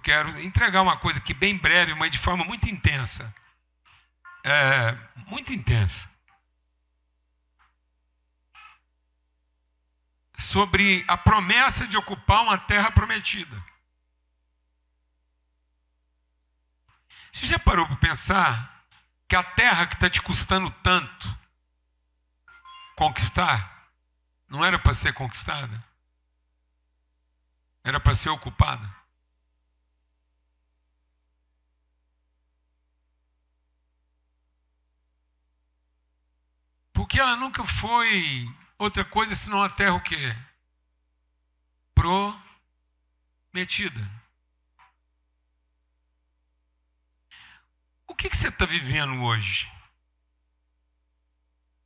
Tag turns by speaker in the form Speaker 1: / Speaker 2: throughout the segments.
Speaker 1: quero entregar uma coisa aqui bem breve, mas de forma muito intensa. Muito intensa. Sobre a promessa de ocupar uma terra prometida. Você já parou para pensar que a terra que está te custando tanto conquistar, não era para ser conquistada? Era para ser ocupada. Porque ela nunca foi outra coisa senão a terra o quê? Prometida. O que você está vivendo hoje?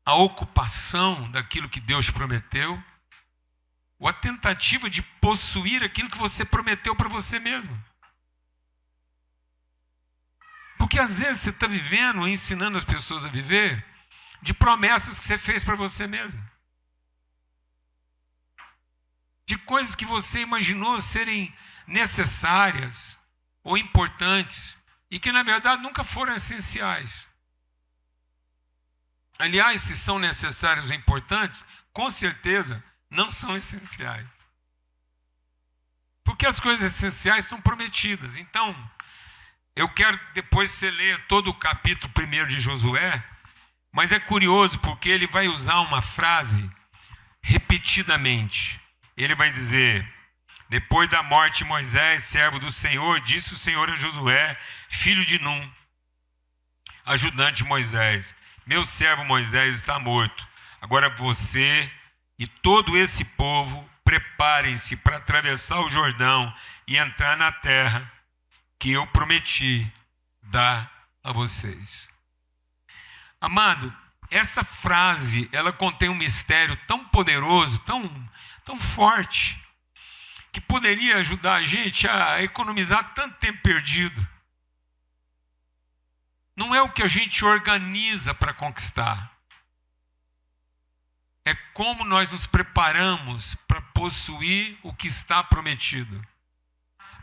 Speaker 1: A ocupação daquilo que Deus prometeu? Ou a tentativa de possuir aquilo que você prometeu para você mesmo? Porque às vezes você está vivendo, ensinando as pessoas a viver, de promessas que você fez para você mesmo. De coisas que você imaginou serem necessárias ou importantes e que na verdade nunca foram essenciais. Aliás, se são necessários ou importantes, com certeza não são essenciais. Porque as coisas essenciais são prometidas. Então, eu quero depois você ler todo o capítulo 1 de Josué, mas é curioso porque ele vai usar uma frase repetidamente. Ele vai dizer: depois da morte de Moisés, servo do Senhor, disse o Senhor a Josué, filho de Num, ajudante de Moisés: meu servo Moisés está morto. Agora você e todo esse povo preparem-se para atravessar o Jordão e entrar na terra que eu prometi dar a vocês. Amado, essa frase, ela contém um mistério tão poderoso, tão forte, que poderia ajudar a gente a economizar tanto tempo perdido. Não é o que a gente organiza para conquistar. É como nós nos preparamos para possuir o que está prometido.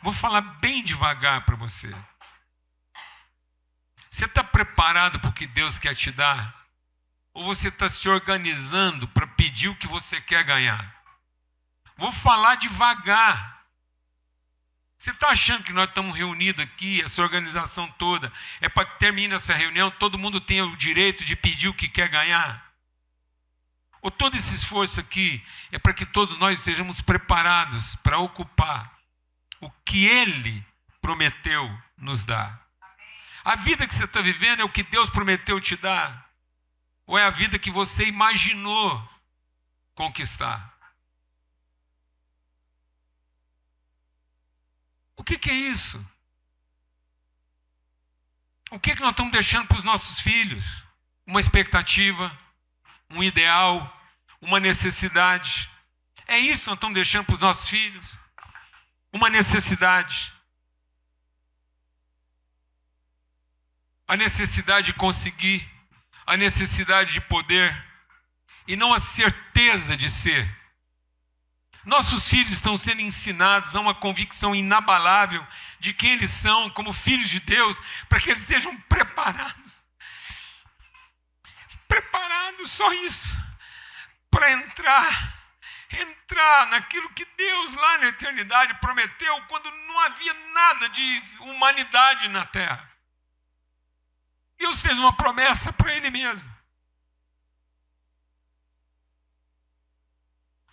Speaker 1: Vou falar bem devagar para você. Você está preparado para o que Deus quer te dar? Ou você está se organizando para pedir o que você quer ganhar? Vou falar devagar. Você está achando que nós estamos reunidos aqui, essa organização toda, é para que termine essa reunião, todo mundo tenha o direito de pedir o que quer ganhar? Ou todo esse esforço aqui é para que todos nós sejamos preparados para ocupar o que Ele prometeu nos dar? A vida que você está vivendo é o que Deus prometeu te dar? Ou é a vida que você imaginou conquistar? O que é isso? O que nós estamos deixando para os nossos filhos? Uma expectativa, um ideal, uma necessidade. É isso que nós estamos deixando para os nossos filhos? Uma necessidade. A necessidade de conseguir, a necessidade de poder, e não a certeza de ser. Nossos filhos estão sendo ensinados a uma convicção inabalável de quem eles são como filhos de Deus, para que eles sejam preparados. Preparados, só isso. Para entrar naquilo que Deus lá na eternidade prometeu, quando não havia nada de humanidade na terra. Deus fez uma promessa para Ele mesmo.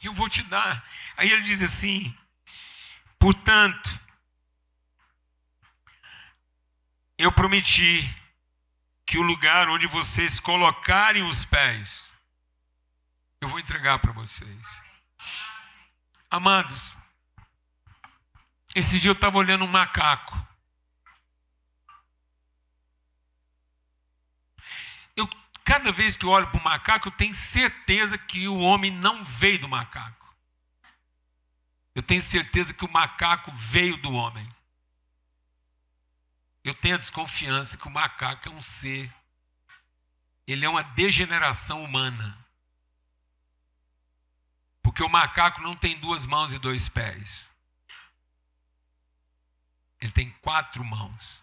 Speaker 1: Eu vou te dar. Aí ele diz assim: portanto, eu prometi que o lugar onde vocês colocarem os pés, eu vou entregar para vocês. Amados, esse dia eu estava olhando um macaco. Cada vez que eu olho para o macaco, eu tenho certeza que o homem não veio do macaco. Eu tenho certeza que o macaco veio do homem. Eu tenho a desconfiança que o macaco é um ser. Ele é uma degeneração humana. Porque o macaco não tem 2 mãos e 2 pés. Ele tem tem 4 mãos.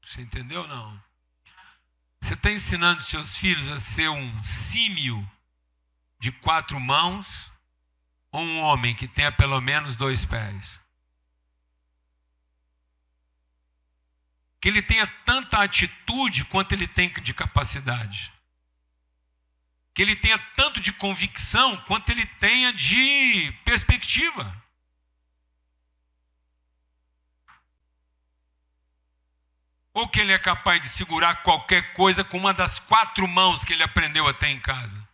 Speaker 1: Você entendeu ou não? Você está ensinando seus filhos a ser um símio de 4 mãos ou um homem que tenha pelo menos 2 pés? Que ele tenha tanta atitude quanto ele tem de capacidade. Que ele tenha tanto de convicção quanto ele tenha de perspectiva. Ou que ele é capaz de segurar qualquer coisa com uma das 4 mãos que ele aprendeu a ter em casa.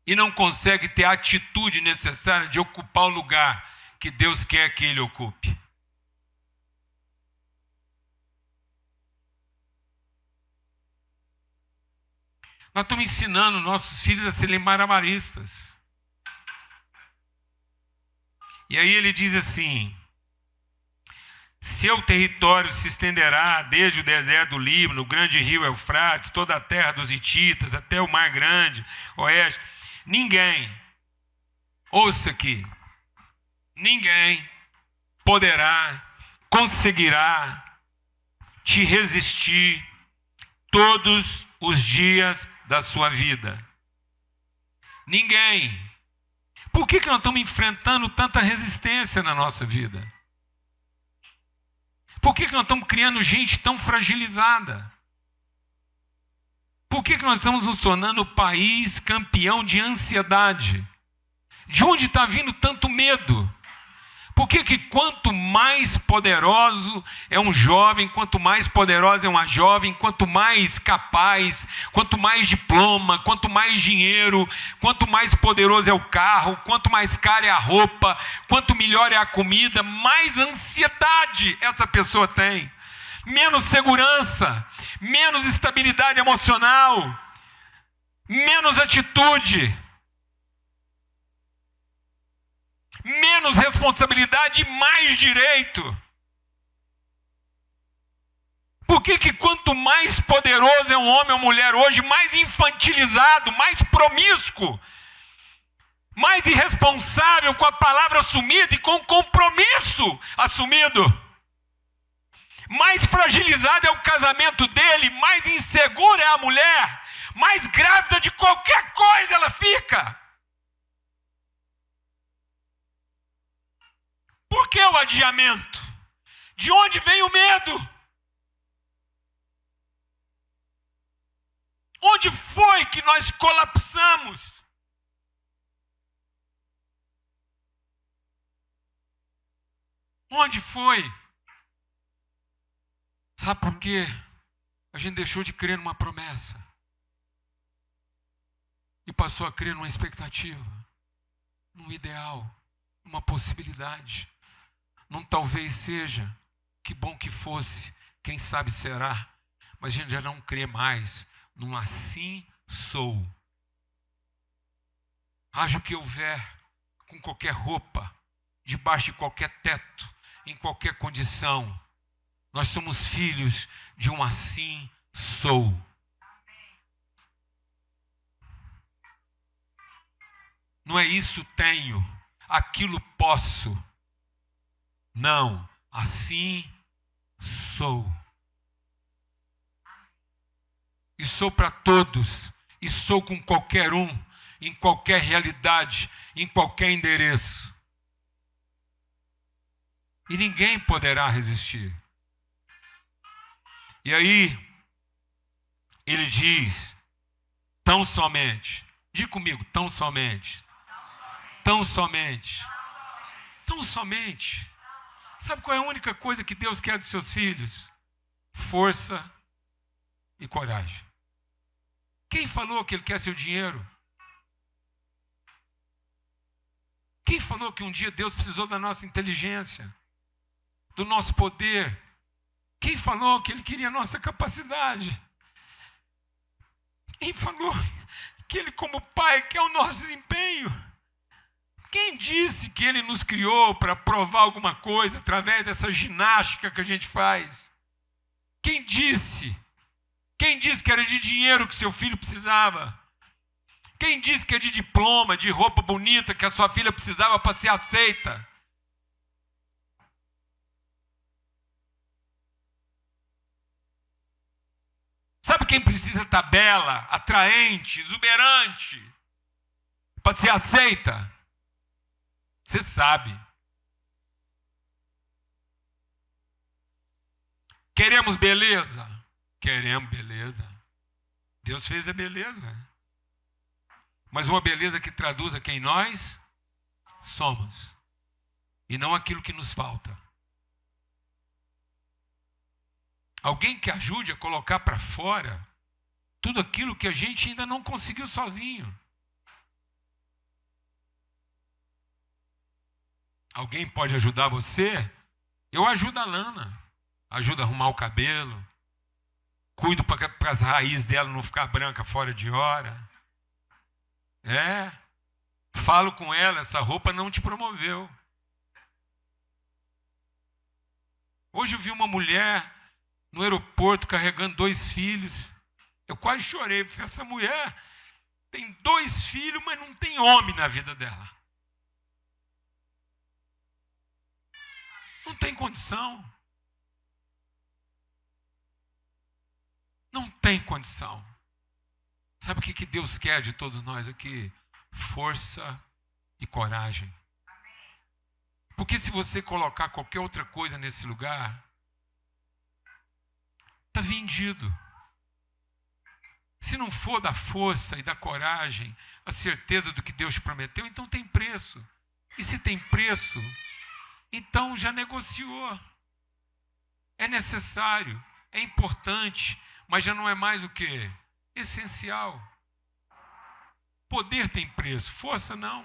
Speaker 1: E não consegue ter a atitude necessária de ocupar o lugar que Deus quer que ele ocupe. Nós estamos ensinando nossos filhos a serem malabaristas. E aí ele diz assim: seu território se estenderá desde o deserto do Líbano, o grande rio Eufrates, toda a terra dos hititas, até o mar grande, oeste. Ninguém, ouça aqui, ninguém conseguirá te resistir todos os dias da sua vida. Ninguém. Por que nós estamos enfrentando tanta resistência na nossa vida? Por que nós estamos criando gente tão fragilizada? Por que nós estamos nos tornando o país campeão de ansiedade? De onde está vindo tanto medo? Por que quanto mais poderoso é um jovem, quanto mais poderosa é uma jovem, quanto mais capaz, quanto mais diploma, quanto mais dinheiro, quanto mais poderoso é o carro, quanto mais cara é a roupa, quanto melhor é a comida, mais ansiedade essa pessoa tem. Menos segurança, menos estabilidade emocional, menos atitude. Menos responsabilidade e mais direito. Por que quanto mais poderoso é um homem ou mulher hoje, mais infantilizado, mais promíscuo, mais irresponsável com a palavra assumida e com o compromisso assumido, mais fragilizado é o casamento dele, mais insegura é a mulher, mais grávida de qualquer coisa ela fica. Por que o adiamento? De onde vem o medo? Onde foi que nós colapsamos? Onde foi? Sabe por quê? A gente deixou de crer numa promessa e passou a crer numa expectativa, num ideal, numa possibilidade. Não talvez seja, que bom que fosse, quem sabe será, mas a gente já não crê mais num assim sou. Haja o que houver, com qualquer roupa, debaixo de qualquer teto, em qualquer condição, nós somos filhos de um assim sou. Não é isso tenho, aquilo posso. Não, assim sou. E sou para todos, e sou com qualquer um, em qualquer realidade, em qualquer endereço. E ninguém poderá resistir. E aí, ele diz, tão somente, diga comigo, tão somente, tão somente, tão somente. Sabe qual é a única coisa que Deus quer dos seus filhos? Força e coragem. Quem falou que Ele quer seu dinheiro? Quem falou que um dia Deus precisou da nossa inteligência, do nosso poder? Quem falou que Ele queria a nossa capacidade? Quem falou que Ele, como Pai, quer o nosso desempenho? Quem disse que Ele nos criou para provar alguma coisa através dessa ginástica que a gente faz? Quem disse? Quem disse que era de dinheiro que seu filho precisava? Quem disse que é de diploma, de roupa bonita, que a sua filha precisava para ser aceita? Sabe quem precisa estar bela, atraente, exuberante, para ser aceita? Você sabe. Queremos beleza? Queremos beleza. Deus fez a beleza. Mas uma beleza que traduza quem nós somos. E não aquilo que nos falta. Alguém que ajude a colocar para fora tudo aquilo que a gente ainda não conseguiu sozinho. Alguém pode ajudar você? Eu ajudo a Lana. Ajudo a arrumar o cabelo. Cuido para as raízes dela não ficar branca fora de hora. Falo com ela, essa roupa não te promoveu. Hoje eu vi uma mulher no aeroporto carregando 2 filhos. Eu quase chorei. Falei, essa mulher tem 2 filhos, mas não tem homem na vida dela. Não tem condição. Não tem condição. Sabe o que Deus quer de todos nós aqui? Força e coragem. Porque se você colocar qualquer outra coisa nesse lugar, está vendido. Se não for da força e da coragem, a certeza do que Deus te prometeu, então tem preço. E se tem preço, então já negociou. É necessário, é importante, mas já não é mais o quê? Essencial. Poder tem preço, força não.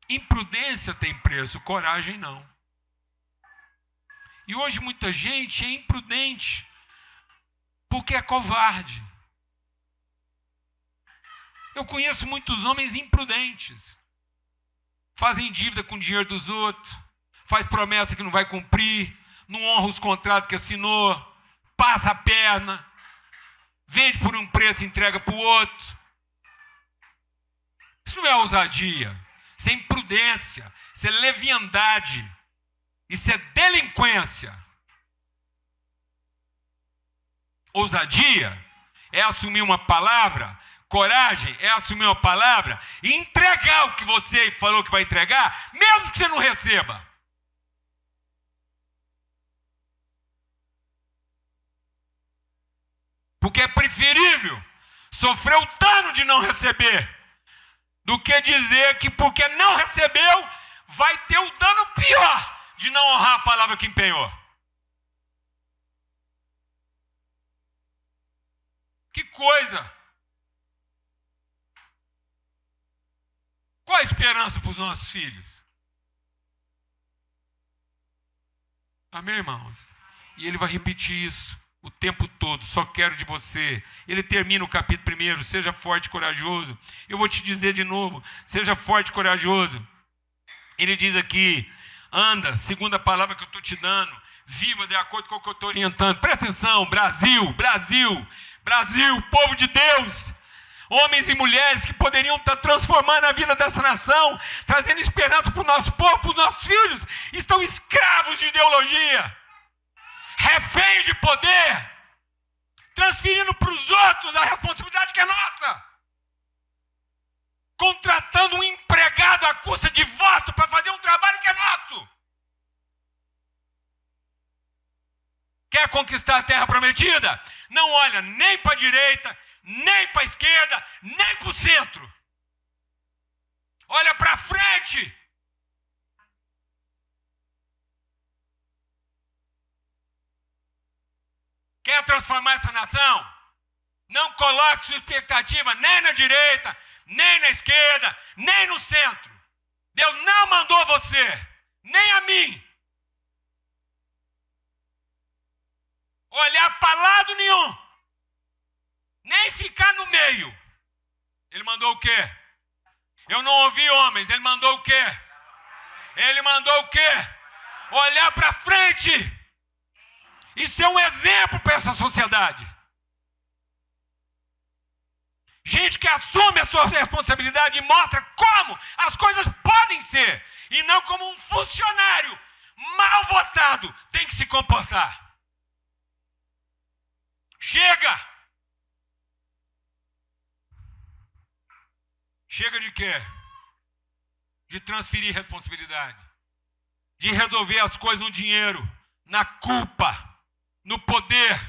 Speaker 1: Imprudência tem preço, coragem não. E hoje muita gente é imprudente porque é covarde. Eu conheço muitos homens imprudentes. Fazem dívida com o dinheiro dos outros, faz promessa que não vai cumprir, não honra os contratos que assinou, passa a perna, vende por um preço e entrega para o outro. Isso não é ousadia, isso é imprudência, isso é leviandade, isso é delinquência. Ousadia é assumir uma palavra, coragem é assumir uma palavra e entregar o que você falou que vai entregar, mesmo que você não receba. Porque é preferível sofrer o dano de não receber do que dizer que porque não recebeu vai ter o dano pior de não honrar a palavra que empenhou. Que coisa! Qual a esperança para os nossos filhos? Amém, irmãos? E ele vai repetir isso o tempo todo. Só quero de você. Ele termina o capítulo 1. Seja forte e corajoso. Eu vou te dizer de novo. Seja forte e corajoso. Ele diz aqui. Anda, segundo a palavra que eu estou te dando. Viva de acordo com o que eu estou orientando. Presta atenção. Brasil, Brasil, Brasil, povo de Deus. Homens e mulheres que poderiam estar transformando a vida dessa nação. Trazendo esperança para o nosso povo, para os nossos filhos. Estão escravos de ideologia. Refém de poder, transferindo para os outros a responsabilidade que é nossa, contratando um empregado à custa de voto para fazer um trabalho que é nosso. Quer conquistar a terra prometida? Não olha nem para a direita, nem para a esquerda, nem para o centro. Olha para frente. Quer transformar essa nação? Não coloque sua expectativa nem na direita, nem na esquerda, nem no centro. Deus não mandou você, nem a mim, olhar para lado nenhum, nem ficar no meio. Ele mandou o quê? Eu não ouvi homens, ele mandou o quê? Ele mandou o quê? Olhar para frente. Isso é um exemplo para essa sociedade. Gente que assume a sua responsabilidade e mostra como as coisas podem ser. E não como um funcionário mal votado tem que se comportar. Chega! Chega de quê? De transferir responsabilidade. De resolver as coisas no dinheiro, na culpa, no poder.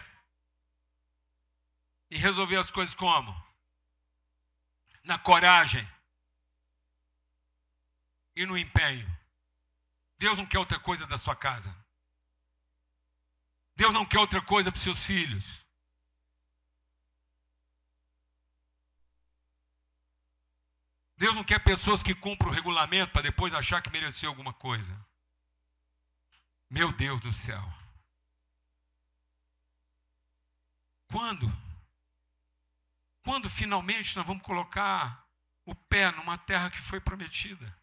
Speaker 1: E resolver as coisas como? Na coragem e no empenho. Deus não quer outra coisa da sua casa. Deus não quer outra coisa para os seus filhos. Deus não quer pessoas que cumpram o regulamento para depois achar que mereceu alguma coisa. Meu Deus do céu. Quando finalmente nós vamos colocar o pé numa terra que foi prometida?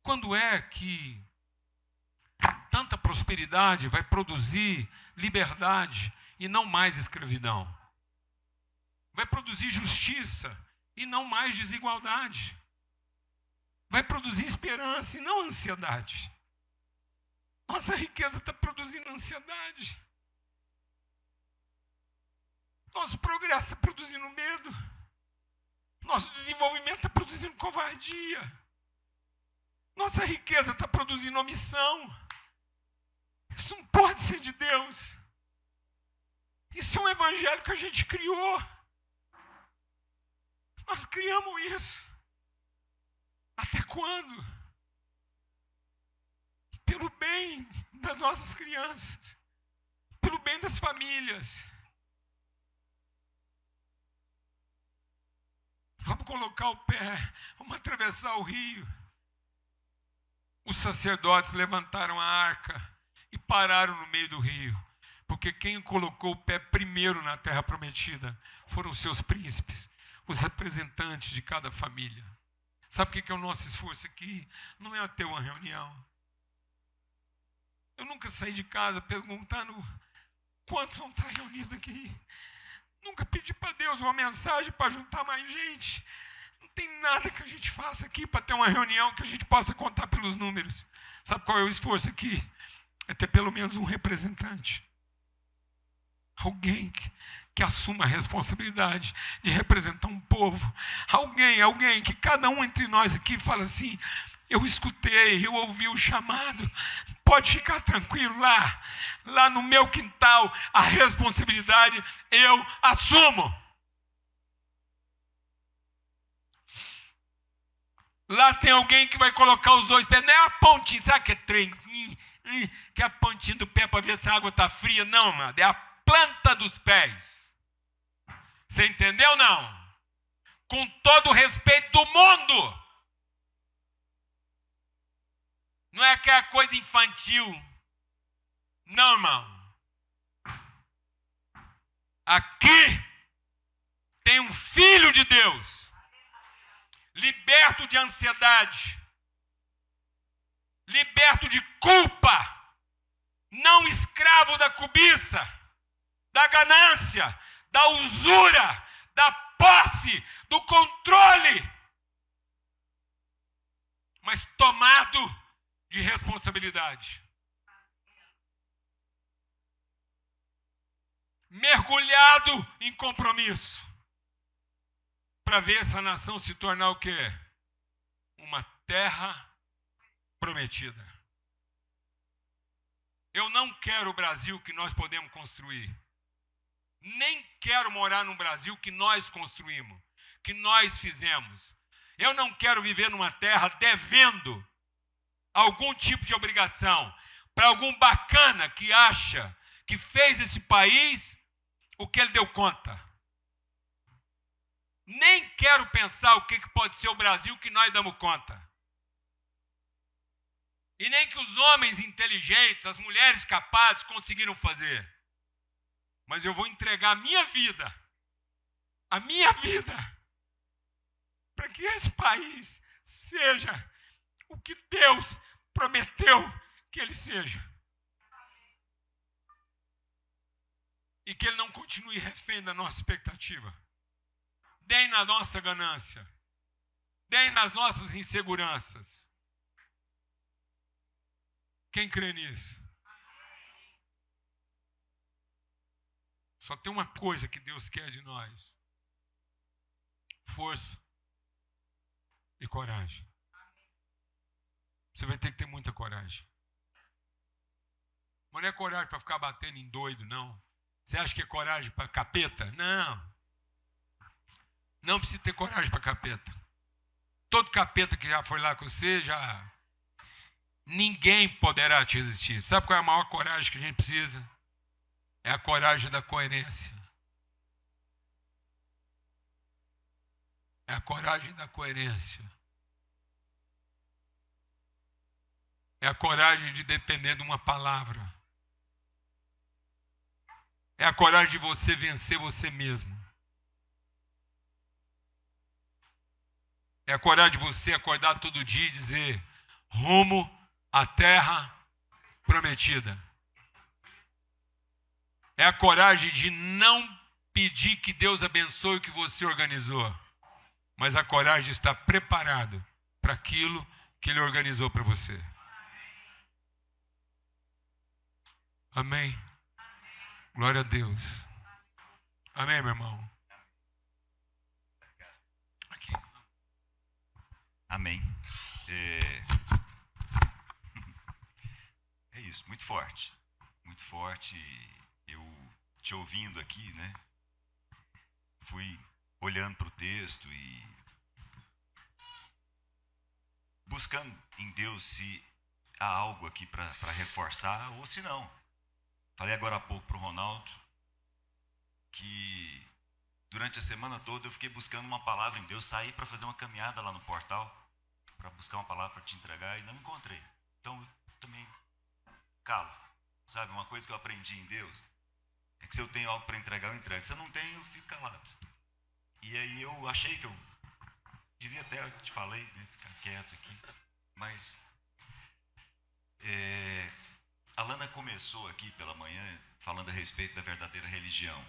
Speaker 1: Quando é que tanta prosperidade vai produzir liberdade e não mais escravidão? Vai produzir justiça e não mais desigualdade? Vai produzir esperança e não ansiedade? Nossa riqueza está produzindo ansiedade. Nosso progresso está produzindo medo. Nosso desenvolvimento está produzindo covardia. Nossa riqueza está produzindo omissão. Isso não pode ser de Deus. Isso é um evangelho que a gente criou. Nós criamos isso. Até quando? Pelo bem das nossas crianças. Pelo bem das famílias. Vamos colocar o pé. Vamos atravessar o rio. Os sacerdotes levantaram a arca e pararam no meio do rio. Porque quem colocou o pé primeiro na terra prometida foram os seus príncipes, os representantes de cada família. Sabe o que é o nosso esforço aqui? Não é ter uma reunião. Eu nunca saí de casa perguntando quantos vão estar reunidos aqui. Nunca pedi para Deus uma mensagem para juntar mais gente. Não tem nada que a gente faça aqui para ter uma reunião que a gente possa contar pelos números. Sabe qual é o esforço aqui? É ter pelo menos um representante. Alguém que assuma a responsabilidade de representar um povo. Alguém que cada um entre nós aqui fala assim: eu escutei, eu ouvi o chamado, pode ficar tranquilo lá no meu quintal, a responsabilidade eu assumo. Lá tem alguém que vai colocar os dois pés, não é a pontinha, sabe que é trem? Que é a pontinha do pé para ver se a água está fria, não, mano, é a planta dos pés. Você entendeu, não? Com todo o respeito do mundo. Não é aquela coisa infantil. Não, irmão. Aqui tem um filho de Deus, liberto de ansiedade, liberto de culpa, não escravo da cobiça, da ganância, da usura, da posse, do controle, mas tomado de responsabilidade. Mergulhado em compromisso. Para ver essa nação se tornar o quê? Uma terra prometida. Eu não quero o Brasil que nós podemos construir. Nem quero morar num Brasil que nós construímos, que nós fizemos. Eu não quero viver numa terra devendo algum tipo de obrigação para algum bacana que acha que fez esse país o que ele deu conta. Nem quero pensar o que pode ser o Brasil que nós damos conta. E nem que os homens inteligentes, as mulheres capazes conseguiram fazer. Mas eu vou entregar a minha vida, para que esse país seja o que Deus prometeu que ele seja. e que ele não continue refém da nossa expectativa, nem na nossa ganância, nem nas nossas inseguranças. Quem crê nisso? Só tem uma coisa que Deus quer de nós: força e coragem. Você vai ter que ter muita coragem. Mas não é coragem para ficar batendo em doido, não. Você acha que é coragem para capeta? Não. Não precisa ter coragem para capeta. Todo capeta que já foi lá com você, já... ninguém poderá te resistir. Sabe qual é a maior coragem que a gente precisa? É a coragem da coerência. É a coragem da coerência. É a coragem de depender de uma palavra. É a coragem de você vencer você mesmo. É a coragem de você acordar todo dia e dizer: rumo à terra prometida. É a coragem de não pedir que Deus abençoe o que você organizou, mas a coragem de estar preparado para aquilo que Ele organizou para você. Amém? Glória a Deus. Amém, meu irmão? Aqui.
Speaker 2: Amém. É isso, muito forte. Muito forte. Eu te ouvindo aqui, né? Fui olhando para o texto e buscando em Deus se há algo aqui para reforçar ou se não. Falei agora há pouco para o Ronaldo que durante a semana toda eu fiquei buscando uma palavra em Deus, saí para fazer uma caminhada lá no portal para buscar uma palavra para te entregar e não encontrei. Então eu também calo. Sabe, uma coisa que eu aprendi em Deus é que se eu tenho algo para entregar, eu entrego. Se eu não tenho, eu fico calado. E aí eu achei que eu devia até, eu te falei, né, ficar quieto aqui. Mas a Lana começou aqui pela manhã falando a respeito da verdadeira religião.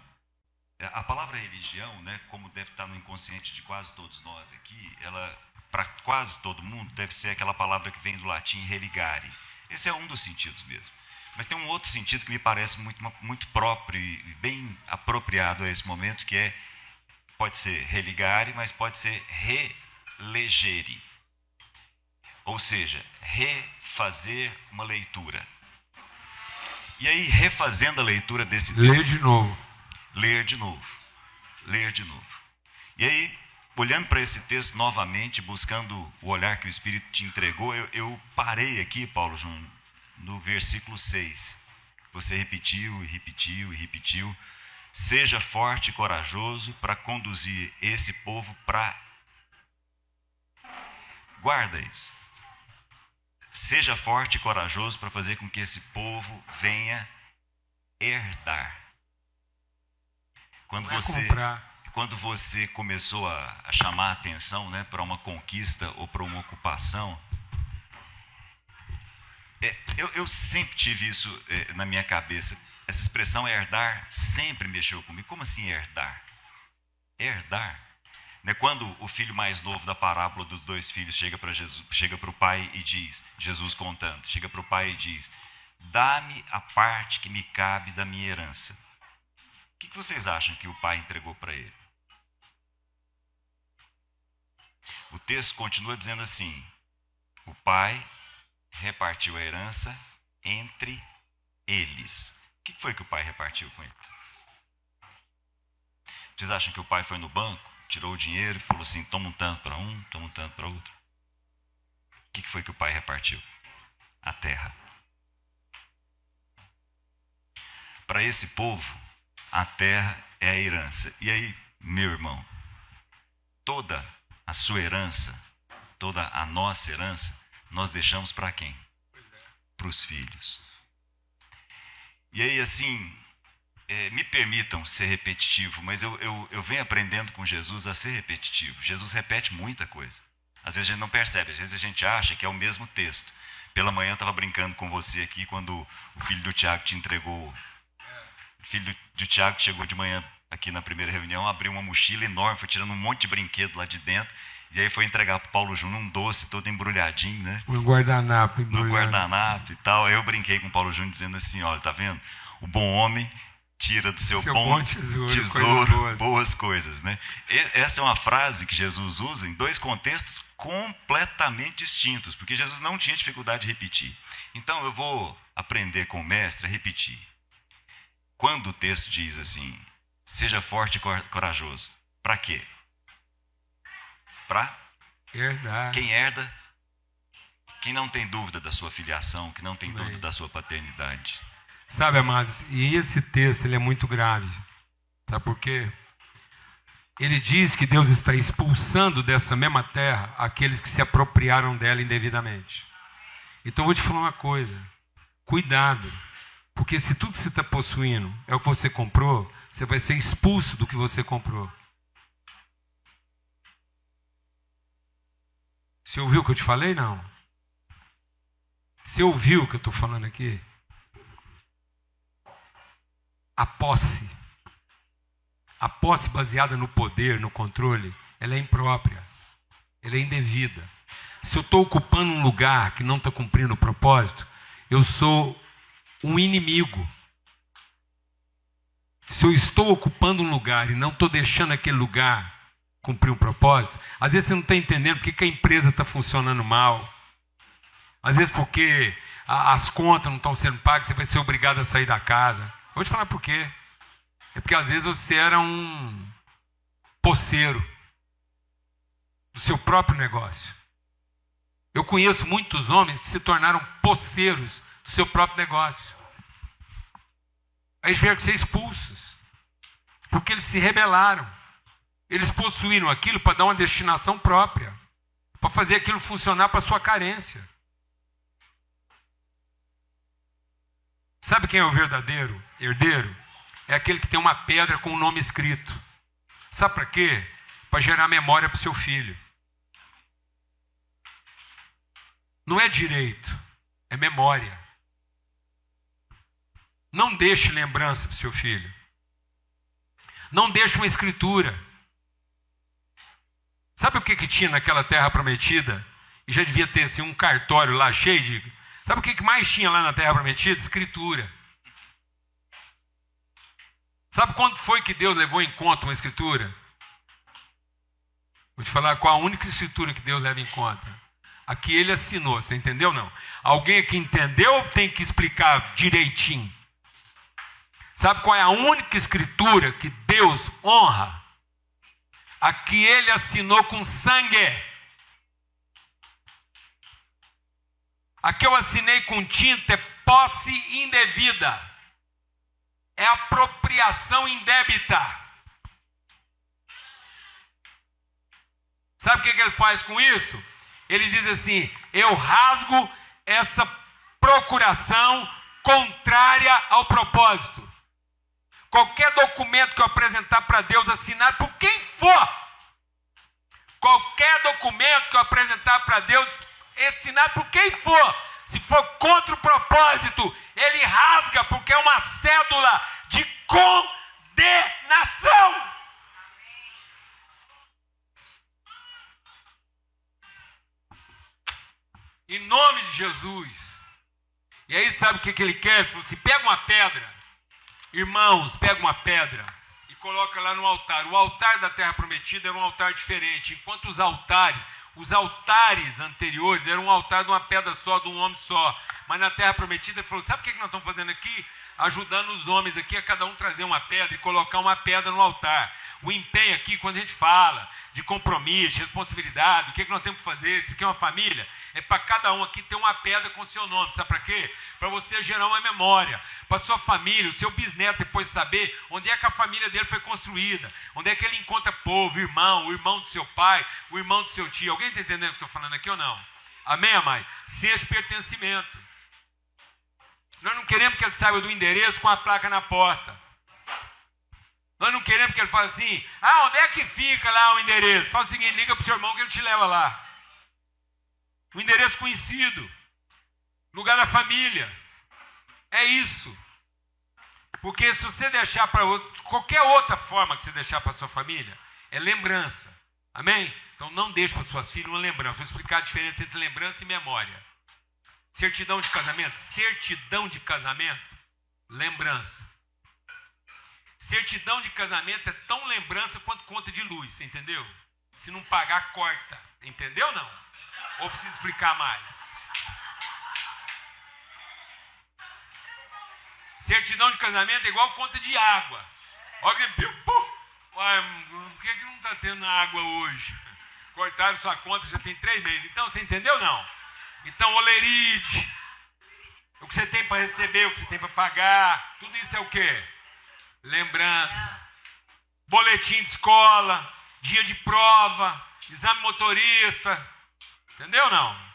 Speaker 2: A palavra religião, né, como deve estar no inconsciente de quase todos nós aqui, ela, para quase todo mundo, deve ser aquela palavra que vem do latim religare. Esse é um dos sentidos mesmo. Mas tem um outro sentido que me parece muito próprio e bem apropriado a esse momento, que pode ser religare, mas pode ser relegere. Ou seja, refazer uma leitura. E aí, refazendo a leitura desse texto...
Speaker 1: Ler de novo.
Speaker 2: Ler de novo. Ler de novo. E aí, olhando para esse texto novamente, buscando o olhar que o Espírito te entregou, eu parei aqui, Paulo Júnior, no versículo 6. Você repetiu e repetiu e repetiu. Seja forte e corajoso para conduzir esse povo para... Guarda isso. Seja forte e corajoso para fazer com que esse povo venha herdar. Quando você começou a chamar a atenção, né, para uma conquista ou para uma ocupação, eu sempre tive isso na minha cabeça. Essa expressão herdar sempre mexeu comigo. Como assim herdar? Herdar. Né, quando o filho mais novo da parábola dos dois filhos chega para o pai e diz, Jesus contando, chega para o pai e diz: dá-me a parte que me cabe da minha herança. O que vocês acham que o pai entregou para ele? O texto continua dizendo assim: o pai repartiu a herança entre eles. O que foi que o pai repartiu com eles? Vocês acham que o pai foi no banco, tirou o dinheiro e falou assim: toma um tanto para um, toma um tanto para outro? O que foi que o pai repartiu? A terra. Para esse povo, a terra é a herança. E aí, meu irmão, toda a sua herança, toda a nossa herança, nós deixamos para quem? Para os filhos. E aí, assim, me permitam ser repetitivo, mas eu venho aprendendo com Jesus a ser repetitivo. Jesus repete muita coisa. Às vezes a gente não percebe, às vezes a gente acha que é o mesmo texto. Pela manhã eu estava brincando com você aqui, quando o filho do Tiago te entregou filho do Tiago, que chegou de manhã aqui na primeira reunião, abriu uma mochila enorme, foi tirando um monte de brinquedo lá de dentro, e aí foi entregar para o Paulo Júnior um doce todo embrulhadinho, né?
Speaker 1: Um guardanapo
Speaker 2: No
Speaker 1: embrulhado.
Speaker 2: guardanapo e tal. Aí eu brinquei com o Paulo Júnior dizendo assim, olha, tá vendo? O bom homem tira do seu bom tesouro boas coisas, né? Essa é uma frase que Jesus usa em dois contextos completamente distintos, porque Jesus não tinha dificuldade de repetir. Então eu vou aprender com o mestre a repetir. Quando o texto diz assim, seja forte e corajoso, para quê? Para
Speaker 1: herdar.
Speaker 2: quem herda, quem não tem dúvida da sua filiação, que não tem dúvida da sua paternidade.
Speaker 1: Sabe, amados, e esse texto ele é muito grave. Sabe por quê? Ele diz que Deus está expulsando dessa mesma terra aqueles que se apropriaram dela indevidamente. Então eu vou te falar uma coisa. Cuidado. Porque se tudo que você está possuindo é o que você comprou, você vai ser expulso do que você comprou. Você ouviu o que eu te falei? Não. Você ouviu o que eu estou falando aqui? A posse baseada no poder, no controle, ela é imprópria, ela é indevida. Se eu estou ocupando um lugar que não está cumprindo o propósito, eu sou um inimigo. Se eu estou ocupando um lugar e não estou deixando aquele lugar cumprir um propósito, às vezes você não está entendendo porque que a empresa está funcionando mal, às vezes porque as contas não estão sendo pagas, você vai ser obrigado a sair da casa. Vou te falar por quê. É porque às vezes você era um poceiro do seu próprio negócio. Eu conheço muitos homens que se tornaram poceiros do seu próprio negócio. Aí eles tiveram que ser expulsos, porque eles se rebelaram. Eles possuíram aquilo para dar uma destinação própria, para fazer aquilo funcionar para a sua carência. Sabe quem é o verdadeiro herdeiro? É aquele que tem uma pedra com o nome escrito. Sabe para quê? Para gerar memória para o seu filho. Não é direito, é memória. Não deixe lembrança para o seu filho. Não deixe uma escritura. Sabe o que tinha naquela terra prometida? E já devia ter assim, um cartório lá cheio de... Sabe o que mais tinha lá na terra prometida? Escritura. Sabe quando foi que Deus levou em conta uma escritura? Vou te falar qual a única escritura que Deus leva em conta. A que ele assinou, você entendeu ou não? Alguém aqui entendeu ou tem que explicar direitinho? Sabe qual é a única escritura que Deus honra? A que ele assinou com sangue. A que eu assinei com tinta é posse indevida. É apropriação indébita. Sabe o que ele faz com isso? Ele diz assim, eu rasgo essa procuração contrária ao propósito. Qualquer documento que eu apresentar para Deus, assinado por quem for, qualquer documento que eu apresentar para Deus, assinado por quem for, se for contra o propósito, ele rasga, porque é uma cédula de condenação. Em nome de Jesus. E aí sabe o que ele quer? Ele falou assim, pega uma pedra. Irmãos, pega uma pedra e coloca lá no altar. O altar da Terra Prometida era um altar diferente. Enquanto os altares anteriores eram um altar de uma pedra só, de um homem só. Mas na Terra Prometida ele falou, sabe o que nós estamos fazendo aqui? Ajudando os homens aqui a cada um trazer uma pedra e colocar uma pedra no altar. O empenho aqui, quando a gente fala de compromisso, de responsabilidade, o que nós temos que fazer, isso aqui é uma família, é para cada um aqui ter uma pedra com o seu nome. Sabe para quê? Para você gerar uma memória, para sua família, o seu bisneto depois saber onde é que a família dele foi construída, onde é que ele encontra povo, o irmão do seu pai, o irmão do seu tio. Alguém está entendendo o que eu estou falando aqui ou não? Amém, amai? Seja pertencimento. Nós não queremos que ele saiba do endereço com a placa na porta. Nós não queremos que ele fale assim, onde é que fica lá o endereço? Fala o seguinte, liga para o seu irmão que ele te leva lá. O endereço conhecido. Lugar da família. É isso. Porque se você deixar para qualquer outra forma que você deixar para sua família, é lembrança. Amém? Então não deixe para suas filhas uma lembrança. Vou explicar a diferença entre lembrança e memória. Certidão de casamento, lembrança. Certidão de casamento é tão lembrança quanto conta de luz, você entendeu? Se não pagar, corta. Entendeu não? Ou preciso explicar mais? Certidão de casamento é igual conta de água. Olha que... Uai, por que não está tendo água hoje? Cortaram sua conta, já tem 3 meses. Então, você entendeu não? Então, olerite, o que você tem para receber, o que você tem para pagar, tudo isso é o quê? Lembrança. Boletim de escola, dia de prova, exame motorista. Entendeu não?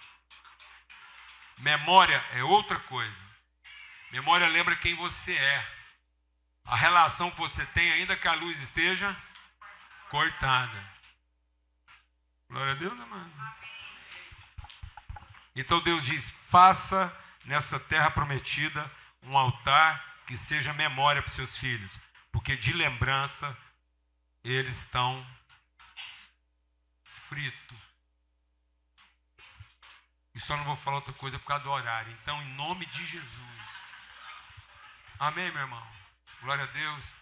Speaker 1: Memória é outra coisa. Memória lembra quem você é. A relação que você tem, ainda que a luz esteja cortada. Glória a Deus, né, mano? Então Deus diz, faça nessa terra prometida um altar que seja memória para os seus filhos. Porque de lembrança, eles estão fritos. E só não vou falar outra coisa por causa do horário. Então, em nome de Jesus. Amém, meu irmão? Glória a Deus.